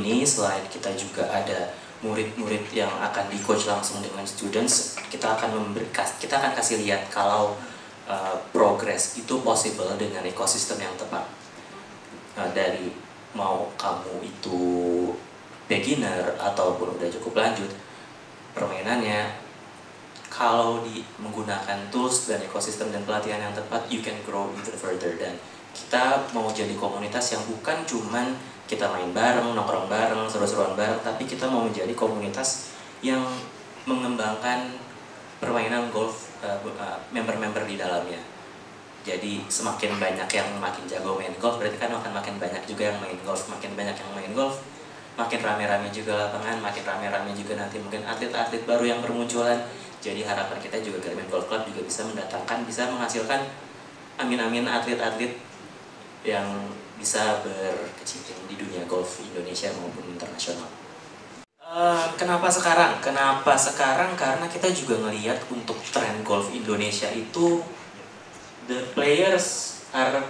ini, selain kita juga ada murid-murid yang akan di-coach langsung dengan students, kita akan kasih lihat kalau progress itu possible dengan ekosistem yang tepat. Dari mau kamu itu beginner ataupun udah cukup lanjut, permainannya kalau menggunakan tools dan ekosistem dan pelatihan yang tepat, you can grow even further. Dan kita mau jadi komunitas yang bukan cuman kita main bareng, nongkrong bareng, seru-seruan bareng, tapi kita mau menjadi komunitas yang mengembangkan permainan golf member-member di dalamnya. Jadi semakin banyak yang makin jago main golf, berarti kan akan makin banyak juga yang main golf. Makin banyak yang main golf, makin rame-rame juga lapangan, makin rame-rame juga nanti mungkin atlet-atlet baru yang bermunculan. Jadi harapan kita juga Garmin Golf Club juga bisa menghasilkan amin-amin atlet-atlet yang bisa berkecimpung di dunia golf Indonesia maupun internasional. Kenapa sekarang? Karena kita juga ngelihat untuk tren golf Indonesia itu the players are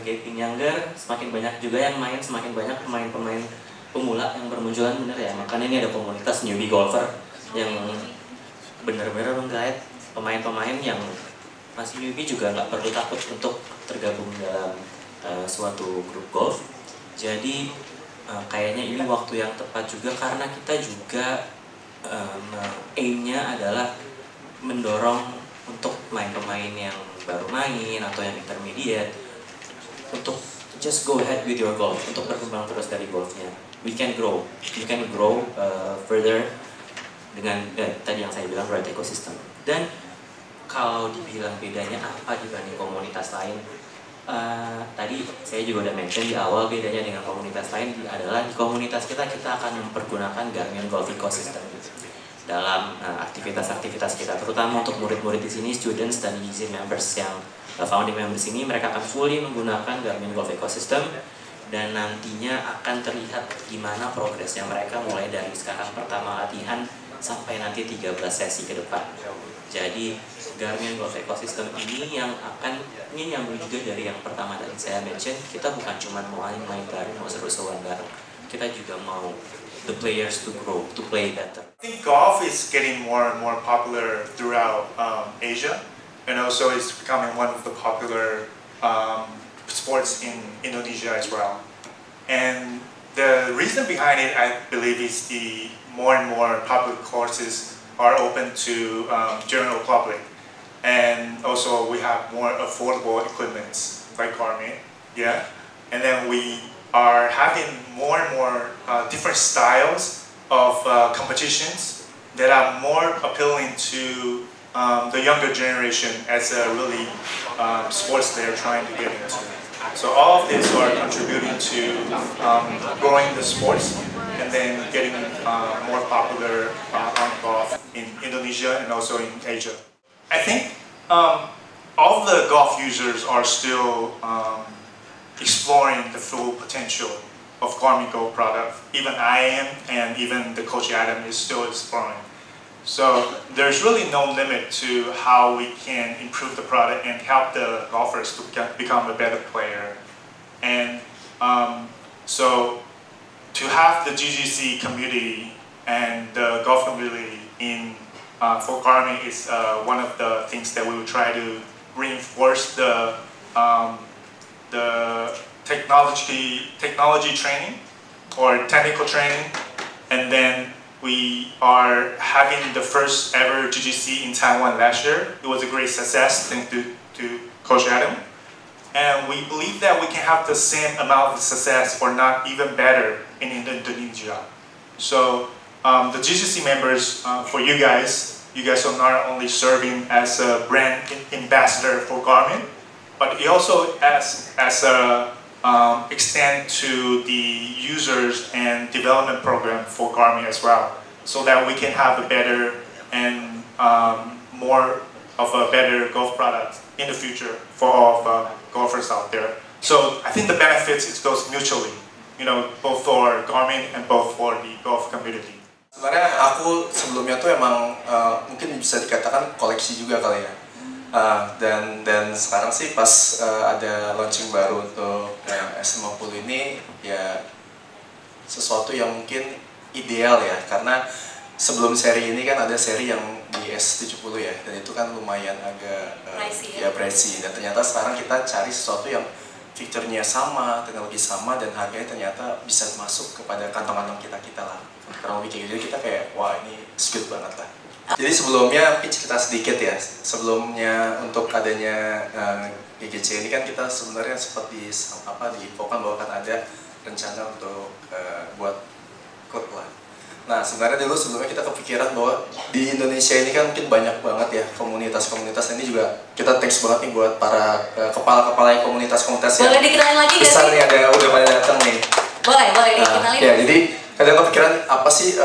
getting younger, semakin banyak juga yang main, semakin banyak pemain-pemain pemula yang bermunculan, bener ya. Makanya ini ada komunitas newbie golfer yang benar-benar menggait pemain-pemain yang masih newbie juga nggak perlu takut untuk tergabung dalam suatu grup golf. Jadi kayaknya ini waktu yang tepat juga karena kita juga aim-nya adalah mendorong untuk pemain-pemain yang baru main atau yang intermediate untuk just go ahead with your golf, untuk berkembang terus dari golfnya. You can grow further dengan tadi yang saya bilang right ecosystem. Dan kalau dibilang bedanya apa dibanding komunitas lain, tadi saya juga udah mention di awal, bedanya dengan komunitas lain adalah di komunitas kita akan mempergunakan Garmin Golf Ecosystem dalam aktivitas-aktivitas kita, terutama untuk murid-murid di sini, students dan easy members yang founding members ini, mereka akan fully menggunakan Garmin Golf Ecosystem dan nantinya akan terlihat gimana progresnya mereka mulai dari sekarang pertama latihan sampai nanti 13 sesi ke depan. Jadi Garmin Golf Ecosystem ini nyambung juga dari yang pertama tadi saya mention, kita bukan cuma mau main bareng, mau seru-seruan bareng, kita juga mau the players to grow, to play better. I think golf is getting more and more popular throughout Asia, and also it's becoming one of the popular sports in Indonesia as well. And the reason behind it, I believe, is the more and more public courses are open to general public, and also we have more affordable equipments like Garmin, yeah. And then we are having more and more different styles of competitions that are more appealing to the younger generation as a really sports they're trying to get into. So all of these are contributing to growing the sports and then getting more popular on golf in Indonesia and also in Asia. I think all the golf users are still exploring the full potential of Garmin Go product. Even I am, and even the coach Adam is still exploring. So there's really no limit to how we can improve the product and help the golfers to become a better player. And so to have the GGC community and the golf community for Garmin is one of the things that we will try to reinforce the technology training or technical training, and then we are having the first ever GGC in Taiwan last year. It was a great success thanks to Coach Adam. And we believe that we can have the same amount of success or not even better in Indonesia. So the GGC members, for you guys are not only serving as a brand ambassador for Garmin, but it also as a extend to the users and development program for Garmin as well, so that we can have a better and more of a better golf product in the future for all of golfers out there. So I think the benefits, it goes mutually, both for Garmin and both for the golf community. Sebenarnya aku sebelumnya tuh emang mungkin bisa dikatakan koleksi juga kali ya. Dan sekarang sih pas ada launching baru untuk yang S50 ini ya sesuatu yang mungkin ideal ya, karena sebelum seri ini kan ada seri yang di S70 ya, dan itu kan lumayan agak pricey, dan ternyata sekarang kita cari sesuatu yang fiturnya sama, teknologi sama, dan harganya ternyata bisa masuk kepada kantong-kantong kita lah. Kurang lebih kayak gitu, jadi kita kayak wah ini good banget lah. Jadi sebelumnya pitch kita sedikit ya, sebelumnya untuk adanya GGC ini kan kita sebenarnya seperti diinfokan bahwa kan ada rencana untuk buat klub lah. Nah sebenarnya dulu sebelumnya kita kepikiran bahwa di Indonesia ini kan mungkin banyak banget ya komunitas-komunitas, ini juga kita thanks banget nih buat para kepala-kepala komunitas-komunitas yang boleh dikenalin lagi besar nih, ada udah pada datang nih. Boleh dikenalin. Ya jadi kadang kepikiran apa sih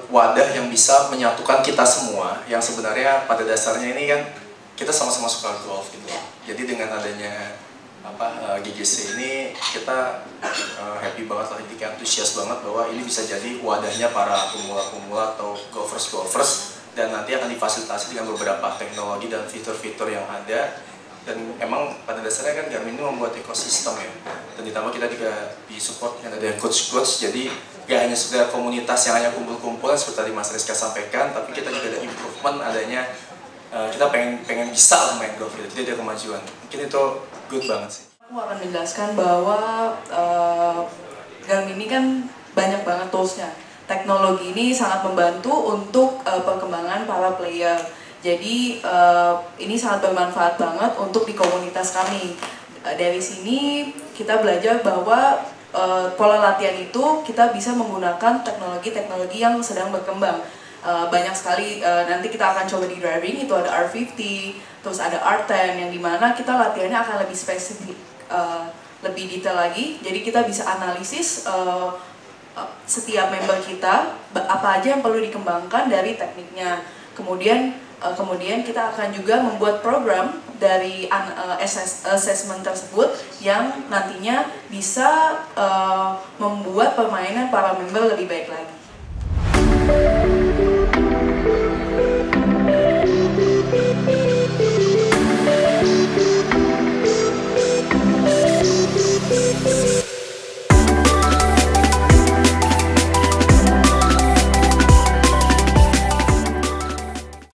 wadah yang bisa menyatukan kita semua yang sebenarnya pada dasarnya ini kan kita sama-sama suka golf gitu. Jadi dengan adanya GGC ini kita happy banget lah, kita antusias banget bahwa ini bisa jadi wadahnya para pemula-pemula atau golfers, dan nanti akan difasilitasi dengan beberapa teknologi dan fitur-fitur yang ada. Dan emang pada dasarnya kan Garmin ini membuat ekosistem ya, dan ditambah kita juga disupport dengan ada coach-coach, jadi gak hanya sekedar komunitas yang hanya kumpul-kumpul seperti tadi Mas Rizka sampaikan, tapi kita juga ada improvement adanya, kita pengen bisa main golf gitu, jadi ada kemajuan. Mungkin itu good banget sih. Aku akan menjelaskan bahwa Garmin ini kan banyak banget toolsnya. Teknologi ini sangat membantu untuk perkembangan para player. Jadi ini sangat bermanfaat banget untuk di komunitas kami. Dari sini kita belajar bahwa pola latihan itu kita bisa menggunakan teknologi-teknologi yang sedang berkembang. Banyak sekali, nanti kita akan coba di driving, itu ada R50, terus ada R10 yang dimana kita latihannya akan lebih spesifik, lebih detail lagi. Jadi kita bisa analisis setiap member kita, apa aja yang perlu dikembangkan dari tekniknya. Kemudian kita akan juga membuat program dari assessment tersebut yang nantinya bisa membuat permainan para member lebih baik lagi.